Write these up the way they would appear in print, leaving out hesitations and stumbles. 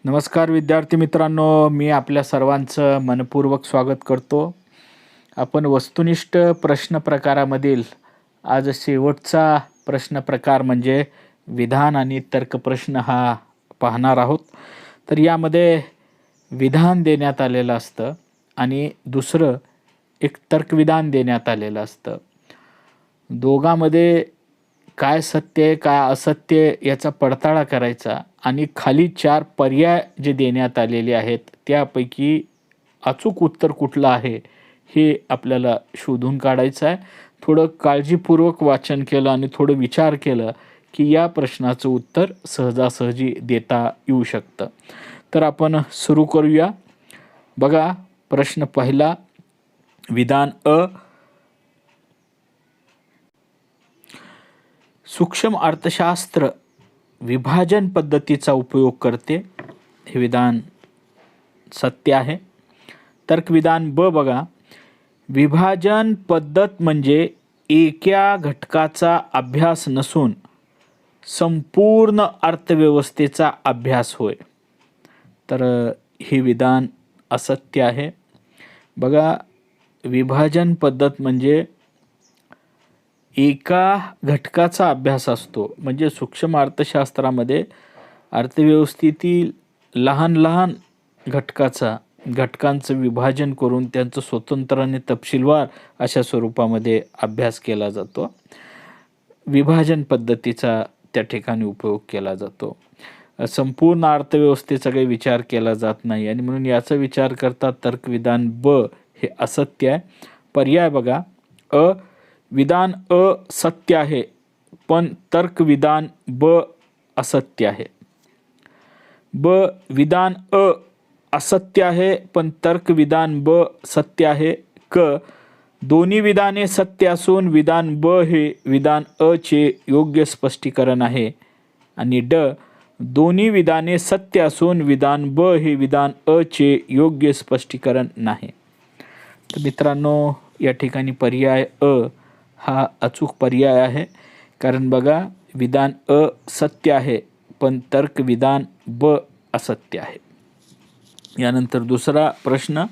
नमस्कार विद्यार्थी मित्रांनो, मी आपल्या सर्वांचं मनपूर्वक स्वागत करतो. आपण वस्तुनिष्ठ प्रश्न प्रकारामधील आज शेवटचा प्रश्न प्रकार म्हणजे विधान आणि तर्क प्रश्न हा पाहणार आहोत. तर यामध्ये विधान देण्यात आलेलं असतं आणि दुसरं एक तर्कविधान देण्यात आलेलं असतं. दोघांमध्ये काय सत्य आहे काय असत्य याचा पडताळा करायचा आणि खाली 4 पर्याय जे देण्यात आलेले आहेत त्यापैकी अचूक उत्तर कुठलं आहे हे आपल्याला शोधून काढायचं आहे. थोडं काळजीपूर्वक वाचन केलं आणि थोडं विचार केलं की या प्रश्नाचं उत्तर सहजासहजी देता येऊ शकतं. तर आपण सुरू करूया. बघा, प्रश्न पहिला. विधान अ, सूक्ष्म अर्थशास्त्र विभाजन पद्धतीचा उपयोग करते. हे विधान सत्य आहे. तर्कविधान ब बघा, विभाजन पद्धत म्हणजे एका घटकाचा अभ्यास नसून संपूर्ण अर्थव्यवस्थेचा अभ्यास होय. तर हे विधान असत्य आहे. बघा, विभाजन पद्धत म्हणजे एका घटकाचा अभ्यास असतो. म्हणजे सूक्ष्म अर्थशास्त्रामध्ये अर्थव्यवस्थेतील लहान लहान घटकांचं विभाजन करून त्यांचं स्वतंत्र आणि तपशीलवार अशा स्वरूपामध्ये अभ्यास केला जातो. विभाजन पद्धतीचा त्या ठिकाणी उपयोग केला जातो. संपूर्ण अर्थव्यवस्थेचा काही विचार केला जात नाही आणि म्हणून याचा विचार करता तर्कविधान ब हे असत्य आहे. पर्याय बघा, विधान अ सत्य आहे पण तर्कविधान ब असत्य आहे. ब, विधान अ असत्य आहे पण तर्कविधान ब सत्य आहे. क, दोन्ही विधाने सत्य असून विधान ब हे विधान अ चे योग्य स्पष्टीकरण आहे. आणि ड, दोन्ही विधाने सत्य असून विधान ब हे विधान अ चे योग्य स्पष्टीकरण नाही. तर मित्रांनो, या ठिकाणी पर्याय अ हा अचूक पर्याय आहे. कारण बघा, विधान अ सत्य आहे पण तर्कविधान ब असत्य आहे. यानंतर दुसरा प्रश्न.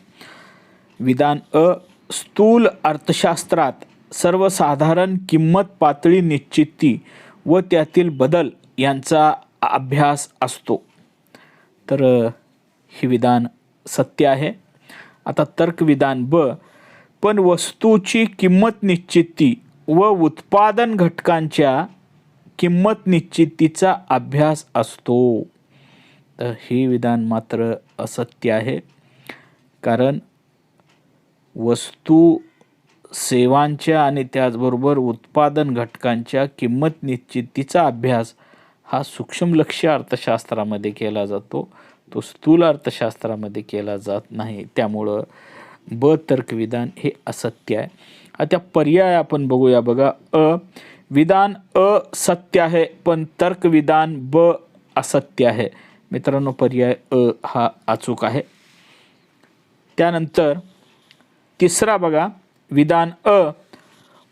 विधान अ, स्थूल अर्थशास्त्रात सर्वसाधारण किंमत पातळी निश्चिती व त्यातील बदल यांचा अभ्यास असतो. तर हे विधान सत्य आहे. आता तर्कविधान ब, पण वस्तूची किंमत निश्चिती व उत्पादन घटकांच्या किंमत निश्चितीचा अभ्यास असतो. तर हे विधान मात्र असत्य आहे. कारण वस्तू, सेवांच्या आणि त्याचबरोबर उत्पादन घटकांच्या किंमत निश्चितीचा अभ्यास हा सूक्ष्मलक्ष्य अर्थशास्त्रामध्ये केला जातो, तो स्थूल अर्थशास्त्रामध्ये केला जात नाही. त्यामुळं ब तर्कविधान हे असत्य आहे. आता पर्याय आपण बघूया. बघा, विधान अ सत्य आहे पण तर्कविधान ब असत्य आहे. मित्रांनो, पर्याय अ हा अचूक आहे. त्यानंतर तिसरा बघा, विधान अ,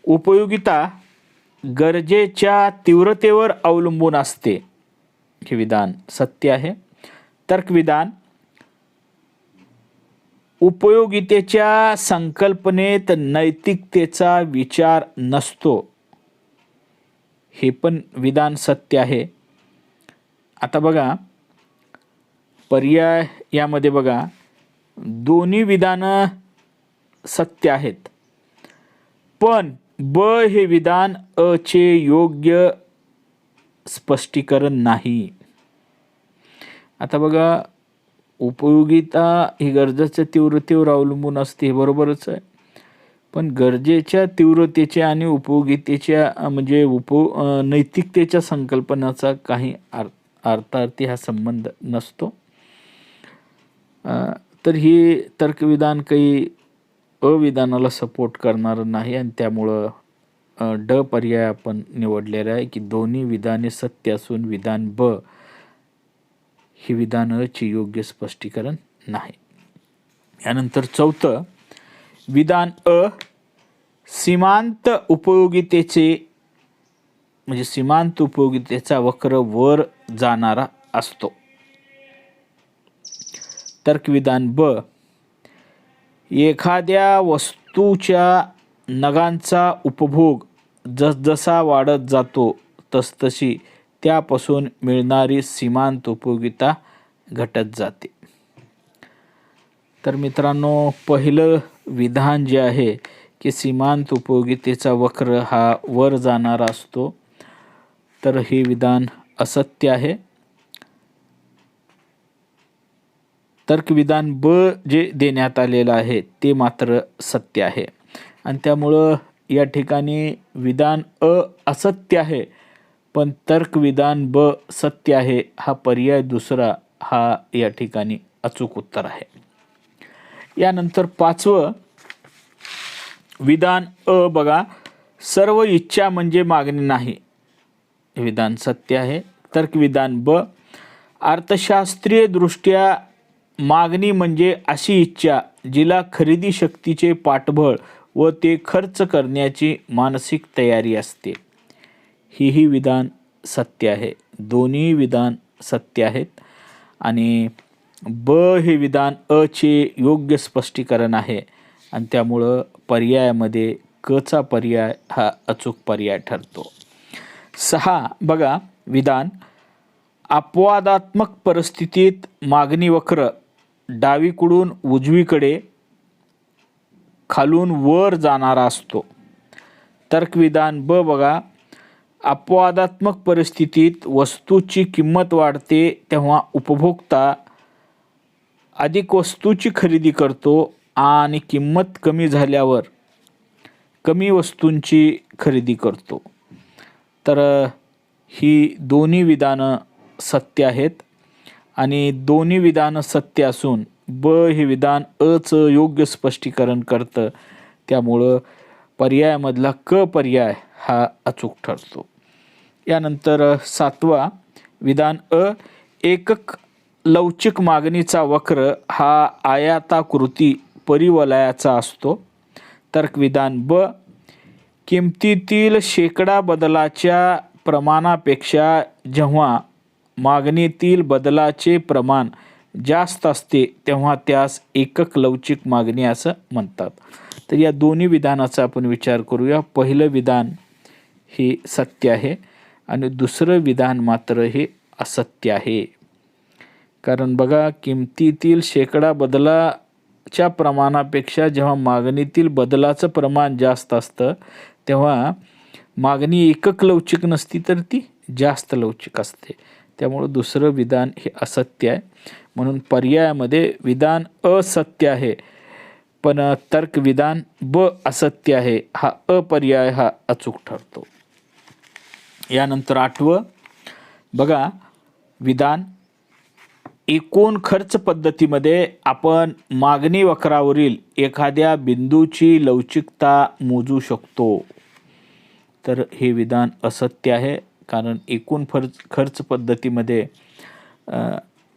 उपयोगिता गरजेच्या तीव्रतेवर अवलंबून असते. हे विधान सत्य आहे. तर्कविधान, उपयोगितेच्या संकल्पनेत नैतिकतेचा विचार नसतो. हे पण विधान सत्य आहे. आता बघा, पर्याय यामध्ये बघा, दोन्ही विधानं सत्य आहेत पण ब हे विधान अ चे योग्य स्पष्टीकरण नाही. आता बघा, उपयोगिता ही गरजेच्या तीव्रतेवर अवलंबून असते, हे बरोबरच आहे. पण गरजेच्या तीव्रतेच्या आणि उपयोगितेच्या म्हणजे नैतिकतेच्या संकल्पनाचा काही अर्थार्थी हा संबंध नसतो. तर हे तर्कविधान काही अविधानाला सपोर्ट करणारं नाही आणि त्यामुळं ड पर्याय आपण निवडलेला आहे की दोन्ही विधाने सत्य असून विधान ब ही विधान अ चे योग्य स्पष्टीकरण नाही. यानंतर चौथं, विधान अ, सीमांत उपयोगितेचे म्हणजे सीमांत उपयोगितेचा वक्र वर जाणारा असतो. तर्कविधान ब, एखाद्या वस्तूच्या नगांचा उपभोग जसजसा वाढत जातो तसतशी त्यापासून मिळणारी सीमांत उपयोगिता घटत जाते. तर मित्रांनो, पहिलं विधान जे आहे की सीमांत उपयोगितेचा वक्र हा वर जाणारा असतो, तर हे विधान असत्य आहे. तर्कविधान ब जे देण्यात आलेलं आहे ते मात्र सत्य आहे. आणि त्यामुळं या ठिकाणी विधान अ असत्य आहे पण तर्कविधान ब सत्य आहे हा पर्याय दुसरा हा या ठिकाणी अचूक उत्तर आहे. यानंतर पाचवं विधान अ बघा, सर्व इच्छा म्हणजे मागणी नाही. विधान सत्य आहे. तर्कविधान ब, अर्थशास्त्रीय दृष्ट्या मागणी म्हणजे अशी इच्छा जिला खरेदी शक्तीचे पाठबळ व ते खर्च करण्याची मानसिक तयारी असते. ही विधान सत्य आहे. दोन्ही विधान सत्य आहेत. आणि ब हे विधान अ चे योग्य स्पष्टीकरण आहे आणि त्यामुळं पर्यायामध्ये क चा पर्याय हा अचूक पर्याय ठरतो. 6 बघा, विधान अपवादात्मक परिस्थितीत मागणी वक्र डावीकडून उजवीकडे खालून वर जाणारा असतो. तर्कविधान ब बघा, अपवादात्मक परिस्थितीत वस्तूची किंमत वाढते तेव्हा उपभोक्ता अधिक वस्तूची खरेदी करतो आणि किंमत कमी झाल्यावर कमी वस्तूंची खरेदी करतो. तर ही दोन्ही विधानं सत्य आहेत आणि दोन्ही विधानं सत्य असून ब हे विधान अ चं योग्य स्पष्टीकरण करतं. त्यामुळं पर्यायामधला क पर्याय हा अचूक ठरतो. यानंतर 7वा विधान अ, एकक लवचिक मागणीचा वक्र हा आयताकृती परिवलयाचा असतो. तर्कविधान ब, किमतीतील शेकडा बदलाच्या प्रमाणापेक्षा जेव्हा मागणीतील बदलाचे प्रमाण जास्त असते तेव्हा त्यास एकक लवचिक मागणी असं म्हणतात. तर या दोन्ही विधानाचा आपण विचार करूया. पहिलं विधान हे सत्य आहे आणि दुसरं विधान मात्र हे असत्य आहे. कारण बघा, किमतीतील शेकडा बदलाच्या प्रमाणापेक्षा जेव्हा मागणीतील बदलाचं प्रमाण जास्त असतं तेव्हा मागणी एकक लवचिक नसती तर ती जास्त लवचिक असते. त्यामुळं दुसरं विधान हे असत्य आहे. म्हणून पर्यायामध्ये विधान असत्य आहे पण तर्कविधान ब असत्य आहे हा अपर्याय हा अचूक ठरतो. यानंतर 8वं बघा, विधान एकूण खर्च पद्धतीमध्ये आपण मागणी वक्रावरील एखाद्या बिंदूची लवचिकता मोजू शकतो. तर हे विधान असत्य आहे. कारण एकूण खर्च पद्धतीमध्ये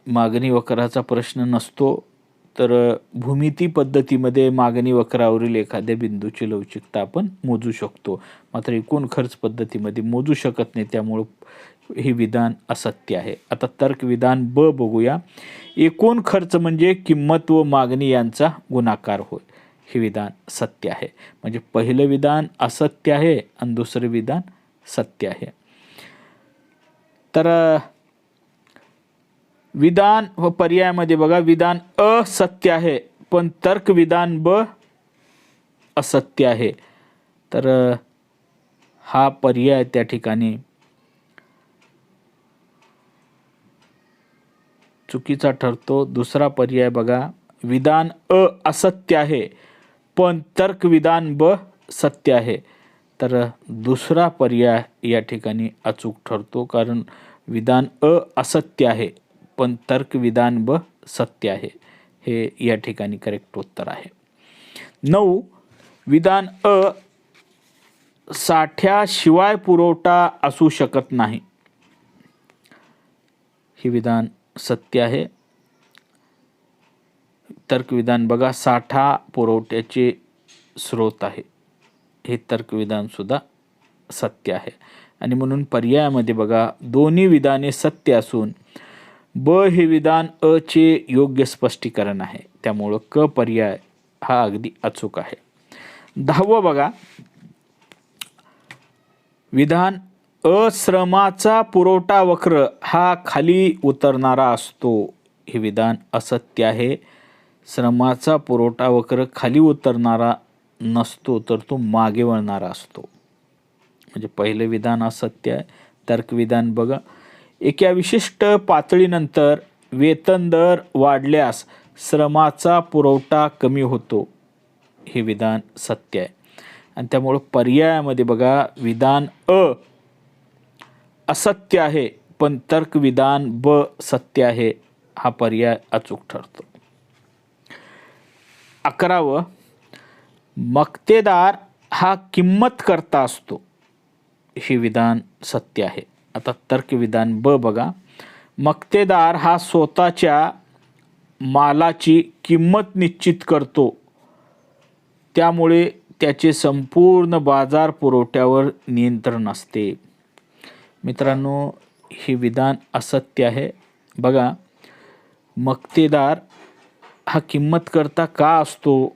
मागणी वक्राचा प्रश्न नसतो. तर भूमिती पद्धतीमध्ये मागणी वक्रावरील एखाद्या बिंदूची लवचिकता आपण मोजू शकतो, मात्र एकूण खर्च पद्धतीमध्ये मोजू शकत नाही. त्यामुळं हे विधान असत्य आहे. आता तर्कविधान ब बघूया. एकूण खर्च म्हणजे किंमत व मागणी यांचा गुणाकार होय. हे विधान सत्य आहे. म्हणजे पहिलं विधान असत्य आहे आणि दुसरं विधान सत्य आहे. तर विधान व पर्यायामध्ये बघा, विधान असत्य आहे पण तर्कविधान ब असत्य आहे. तर हा पर्याय त्या ठिकाणी चुकीचा ठरतो. दुसरा पर्याय बघा, विधान असत्य आहे पण तर्कविधान ब सत्य आहे. तर दुसरा पर्याय या ठिकाणी अचूक ठरतो. कारण विधान असत्य आहे पण तर्कविधान ब सत्य आहे. हे या ठिकाणी करेक्ट उत्तर आहे. 9 विधान साठ्याशिवाय पुरवठा असू शकत नाही. हे विधान सत्य आहे. तर्कविधान बघा, साठा पुरवठ्याचे स्रोत आहे. हे तर्कविधान सुद्धा सत्य आहे. आणि म्हणून पर्यायामध्ये बघा, दोन्ही विधाने सत्य असून ब हे विधान अ चे योग्य स्पष्टीकरण आहे, त्यामुळं क पर्याय हा अगदी अचूक आहे. 10वं बघा, विधान श्रमाचा पुरवठा वक्र हा खाली उतरणारा असतो. हे विधान असत्य आहे. श्रमाचा पुरवठा वक्र खाली उतरणारा नसतो, तर तो मागे वळणारा असतो. म्हणजे पहिलं विधान असत्य आहे. तर्कविधान बघा, एका विशिष्ट पातळीनंतर वेतन दर वाढल्यास श्रमाचा पुरवठा कमी होतो. हे विधान सत्य आहे. आणि त्यामुळं पर्यायामध्ये बघा, विधान असत्य आहे पण तर्कविधान ब सत्य आहे, हा पर्याय अचूक ठरतो. 11वं, मक्तेदार हा किंमत करता असतो. हे विधान सत्य आहे. आता तर्कविधान ब बघा, मक्तेदार हा स्वतःच्या मालाची किंमत निश्चित करतो, त्यामुळे त्याचे संपूर्ण बाजार पुरवठ्यावर नियंत्रण असते. मित्रांनो, हे विधान असत्य आहे. बघा, मक्तेदार हा किंमत करता का असतो,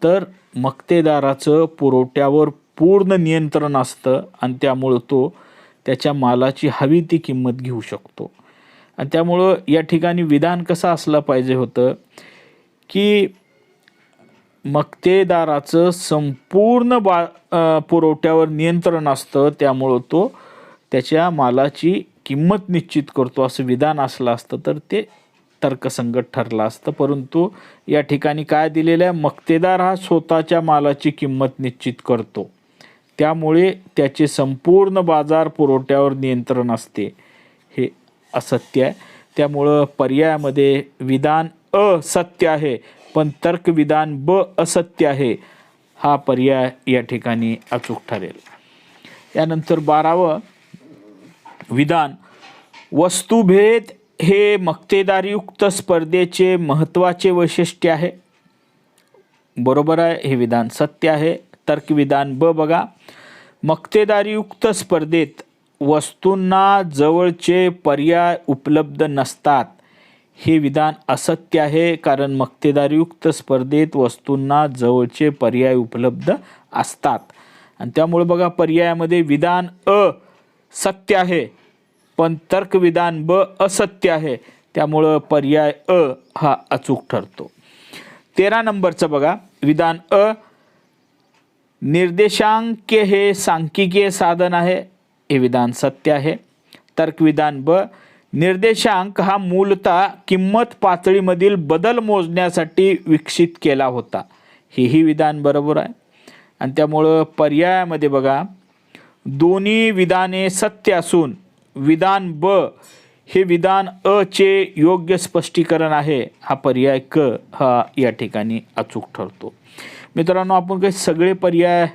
तर मक्तेदाराचं पुरवठ्यावर पूर्ण नियंत्रण असतं आणि त्यामुळं तो त्याच्या मालाची हवी ती किंमत घेऊ शकतो. आणि त्यामुळं या ठिकाणी विधान कसं असलं पाहिजे होतं की मक्तेदाराचं संपूर्ण पुरवठ्यावर नियंत्रण असतं, त्यामुळं तो त्याच्या मालाची किंमत निश्चित करतो, असं विधान असलं असतं तर ते तर्कसंगत ठरलं असतं. परंतु या ठिकाणी काय दिलेलं आहे, मक्तेदार हा स्वतःच्या मालाची किंमत निश्चित करतो, त्यामुळे त्याचे संपूर्ण बाजार पुरवठ्यावर नियंत्रण असते. हे असत्य आहे. त्यामुळं पर्यायामध्ये विधान सत्य आहे पण तर्कविधान ब असत्य आहे, हा पर्याय या ठिकाणी अचूक ठरेल. यानंतर 12वं विधान, वस्तुभेद हे मक्तेदारयुक्त स्पर्धेचे महत्त्वाचे वैशिष्ट्य आहे. बरोबर आहे, हे विधान सत्य आहे. तर्कविधान ब बघा, मक्तेदारयुक्त स्पर्धेत वस्तूंना जवळचे पर्याय उपलब्ध नसतात. हे विधान असत्य आहे, कारण मक्तेदारयुक्त स्पर्धेत वस्तूंना जवळचे पर्याय उपलब्ध असतात. आणि त्यामुळे बघा, पर्यायामध्ये विधान सत्य आहे पण तर्कविधान ब असत्य आहे, त्यामुळं पर्याय हा अचूक ठरतो. 13 नंबरचं बघा, विधान निर्देशांक हे सांख्यिकीय साधन आहे. हे विधान सत्य आहे. तर्कविधान ब, निर्देशांक हा मूलतः किंमत पातळीमधील बदल मोजण्यासाठी विकसित केला होता. हेही विधान बरोबर आहे. आणि त्यामुळं पर्यायामध्ये बघा, दोन्ही विधाने सत्य असून विधान ब हे विधान चे योग्य स्पष्टीकरण आहे, हा पर्याय क हा या ठिकाणी अचूक ठरतो. मित्रांनो, आपण काही सगळे पर्याय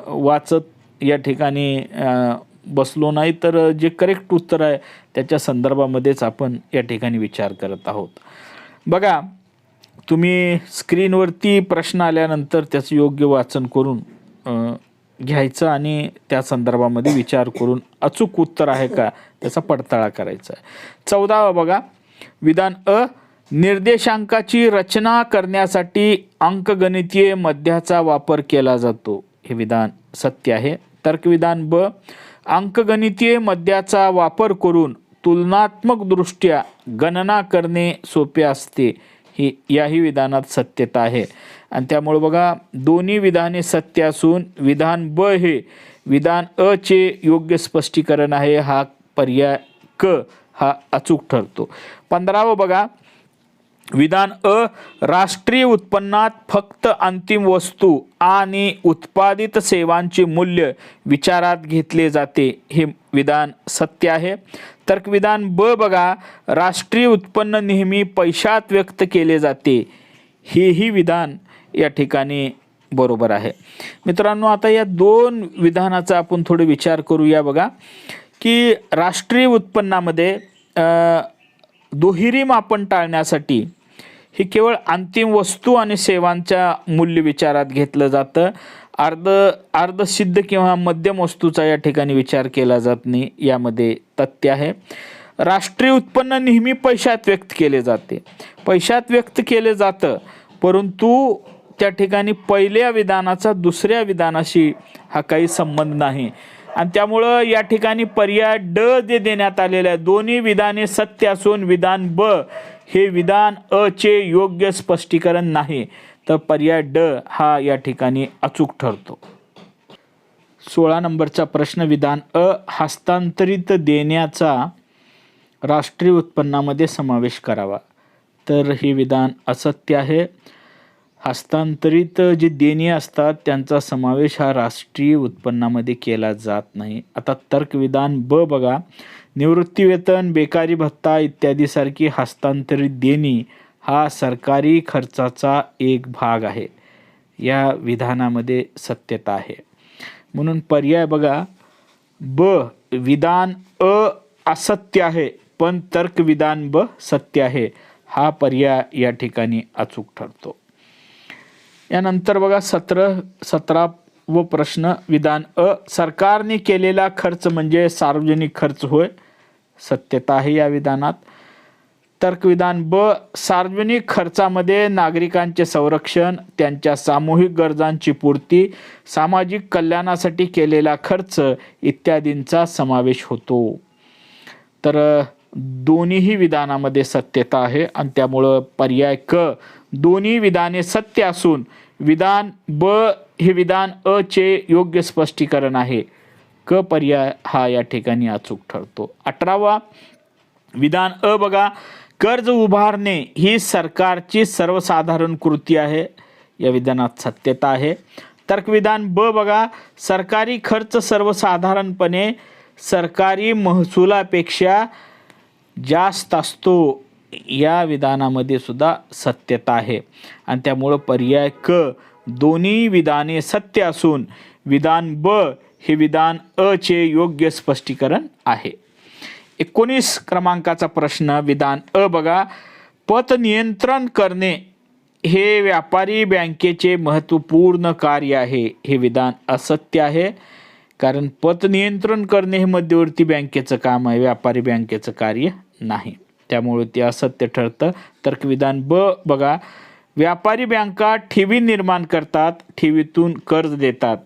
वाचत या ठिकाणी बसलो नाही, तर जे करेक्ट उत्तर आहे त्याच्या संदर्भामध्येच आपण या ठिकाणी विचार करत आहोत. बघा, तुम्ही स्क्रीनवरती प्रश्न आल्यानंतर त्याचं योग्य वाचन करून घ्यायचं आणि त्या संदर्भामध्ये विचार करून अचूक उत्तर आहे का त्याचा पडताळा करायचा आहे. 14वं बघा, विधान निर्देशांकाची रचना करण्यासाठी अंकगणितीय मध्याचा वापर केला जातो. हे विधान सत्य आहे. तर्कविधान ब, अंकगणितीय मध्याचा वापर करून तुलनात्मकदृष्ट्या गणना करणे सोपे असते. ही याही विधानात सत्यता आहे. आणि त्यामुळे बघा, दोन्ही विधाने सत्य असून विधान ब हे विधान चे योग्य स्पष्टीकरण आहे, हा पर्याय क हा अचूक ठरतो. 15वं बघा, विधान राष्ट्रीय उत्पन्नात फक्त अंतिम वस्तू आणि उत्पादित सेवांचे मूल्य विचारात घेतले जाते. हे विधान सत्य आहे. तर्कविधान ब बघा, राष्ट्रीय उत्पन्न नेहमी पैशात व्यक्त केले जाते. हेही विधान या ठिकाणी बरोबर आहे. मित्रांनो, आता या दोन विधानाचा आपण थोडे विचार करूया. बघा की राष्ट्रीय उत्पन्नामध्ये दुहेरी मापन टाळण्यासाठी हे केवळ अंतिम वस्तू आणि सेवांच्या मूल्य विचारात घेतलं जातं. अर्धसिद्ध किंवा मध्यम वस्तूचा या ठिकाणी विचार केला जात नाही, यामध्ये तथ्य आहे. राष्ट्रीय उत्पन्न नेहमी पैशात व्यक्त केले जाते, पैशात व्यक्त केले जातं, परंतु त्या ठिकाणी पहिल्या विधानाचा दुसऱ्या विधानाशी हा काही संबंध नाही आणि त्यामुळं या ठिकाणी पर्याय ड जे देण्यात आलेले आहे, दोन्ही विधाने सत्य असून विधान ब हे विधान अ चे योग्य स्पष्टीकरण नाही, तर पर्याय ड हा या ठिकाणी अचूक ठरतो. 16 नंबरचा प्रश्न, विधान अ हस्तांतरित देण्याचा राष्ट्रीय उत्पन्नामध्ये समावेश करावा. तर हे विधान असत्य आहे. हस्तांतरित जे देणी असतात त्यांचा समावेश हा राष्ट्रीय उत्पन्नामध्ये केला जात नाही. आता तर्कविधान ब बघा, निवृत्तीवेतन, बेकारी भत्ता इत्यादी सारखी हस्तांतरित देणी हा सरकारी खर्चाचा एक भाग आहे. या विधानामध्ये सत्यता आहे. म्हणून पर्याय बघा ब, विधान अ असत्य आहे पण तर्कविधान ब सत्य आहे, हा पर्याय या ठिकाणी अचूक ठरतो. यानंतर बघा 17वा प्रश्न, विधान अ सरकारने केलेला खर्च म्हणजे सार्वजनिक खर्च होय, सत्यता आहे या विधानात. तर्कविधान ब, सार्वजनिक खर्चामध्ये नागरिकांचे संरक्षण, त्यांच्या सामूहिक गरजांची पूर्ती, सामाजिक कल्याणासाठी केलेला खर्च इत्यादींचा समावेश होतो. तर दोन्हीही विधानामध्ये सत्यता आहे आणि त्यामुळं पर्याय क, दोन्ही विधाने सत्य असून विधान ब हे विधान अ चे योग्य स्पष्टीकरण आहे. क पर्याय हा या ठिकाणी अचूक ठरतो. 18वा विधान अ बघा, कर्ज उभारणे ही सरकारची सर्वसाधारण कृती आहे, या विधानात सत्यता आहे. तर्कविधान ब बघा, सरकारी खर्च सर्वसाधारणपणे सरकारी महसुलापेक्षा जास्त असतो, या विधानामध्ये सुद्धा सत्यता आहे आणि त्यामुळं पर्याय क, दोन्ही विधाने सत्य असून विधान ब हे विधान अ चे योग्य स्पष्टीकरण आहे. 19 क्रमांकाचा प्रश्न, विधान अ बघा, पत नियंत्रण करणे हे व्यापारी बँकेचे महत्त्वपूर्ण कार्य आहे, हे विधान असत्य आहे. कारण पत नियंत्रण करणे हे मध्यवर्ती बँकेचं काम आहे, व्यापारी बँकेचं कार्य नाही, त्यामुळे ते असत्य ठरतं. तर्कविधान ब बघा, व्यापारी बँका ठेवी निर्माण करतात, ठेवीतून कर्ज देतात,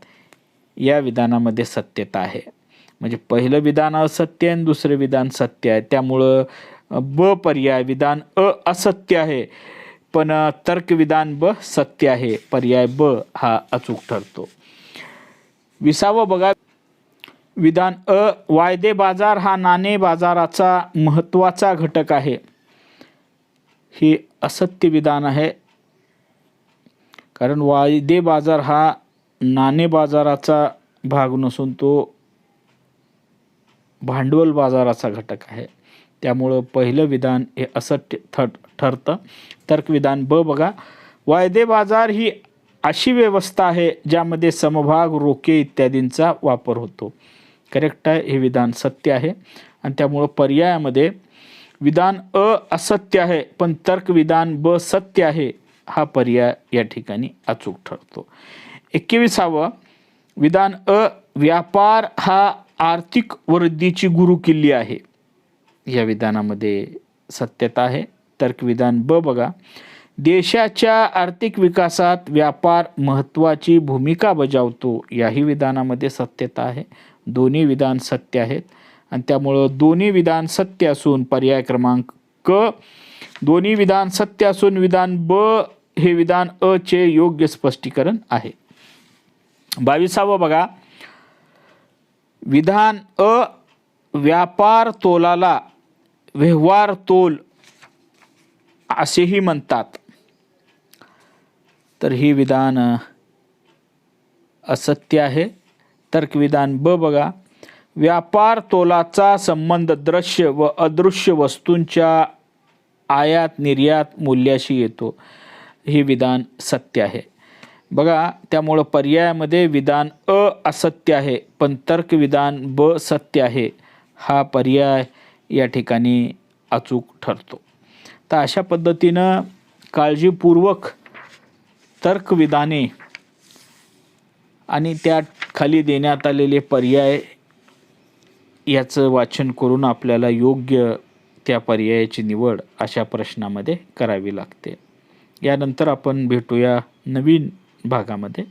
या विधानामध्ये सत्यता आहे. म्हणजे पहिलं विधान असत्य आणि दुसरं विधान सत्य आहे, त्यामुळं ब पर्याय विधान अ असत्य आहे पण तर्कविधान ब सत्य आहे, पर्याय ब हा अचूक ठरतो. 20वा बघा, विधान अ वायदे बाजार हा नाणे बाजाराचा महत्त्वाचा घटक आहे, हे असत्य विधान आहे. कारण वायदे बाजार हा नाणे बाजाराचा भाग नसून तो भांडवल बाजाराचा घटक आहे, त्यामुळं पहिलं विधान हे असत्य ठरतं. तर्कविधान ब बघा, वायदे बाजार ही अशी व्यवस्था आहे ज्यामध्ये समभाग, रोखे इत्यादींचा वापर होतो, करेक्ट आहे, हे विधान सत्य आहे आणि त्यामुळं पर्यायामध्ये विधान अ असत्य आहे पण तर्कविधान ब सत्य आहे, हा पर्याय या ठिकाणी अचूक ठरतो. 21वा विधान अ, व्यापार हा आर्थिक वृद्धीची गुरुकिल्ली आहे, या विधानामध्ये सत्यता आहे. तर्कविधान ब बघा, देशाच्या आर्थिक विकासात व्यापार महत्त्वाची भूमिका बजावतो, याही विधानामध्ये सत्यता आहे. दोन्ही विधान सत्य आहेत आणि त्यामुळं दोन्ही विधान सत्य असून पर्याय क्रमांक क, दोन्ही विधान सत्य असून विधान ब हे विधान अ चे योग्य स्पष्टीकरण आहे. 22वा बघा, विधान अ, व्यापार तोलाला व्यवहार तोल असेही म्हणतात, तर हे विधान असत्य आहे. तर्कविधान ब बघा, व्यापार तोलाचा संबंध दृश्य व अदृश्य वस्तूंच्या आयात निर्यात मूल्याशी येतो, हे विधान सत्य आहे. बघा त्यामुळं पर्यायामध्ये विधान अ असत्य आहे पण तर्कविधान ब सत्य आहे, हा पर्याय या ठिकाणी अचूक ठरतो. तर अशा पद्धतीनं काळजीपूर्वक तर्कविधाने आणि त्या खाली देण्यात आलेले पर्याय याचं वाचन करून आपल्याला योग्य त्या पर्यायाची निवड अशा प्रश्नामध्ये करावी लागते. यानंतर आपण भेटूया नवीन भागामध्ये.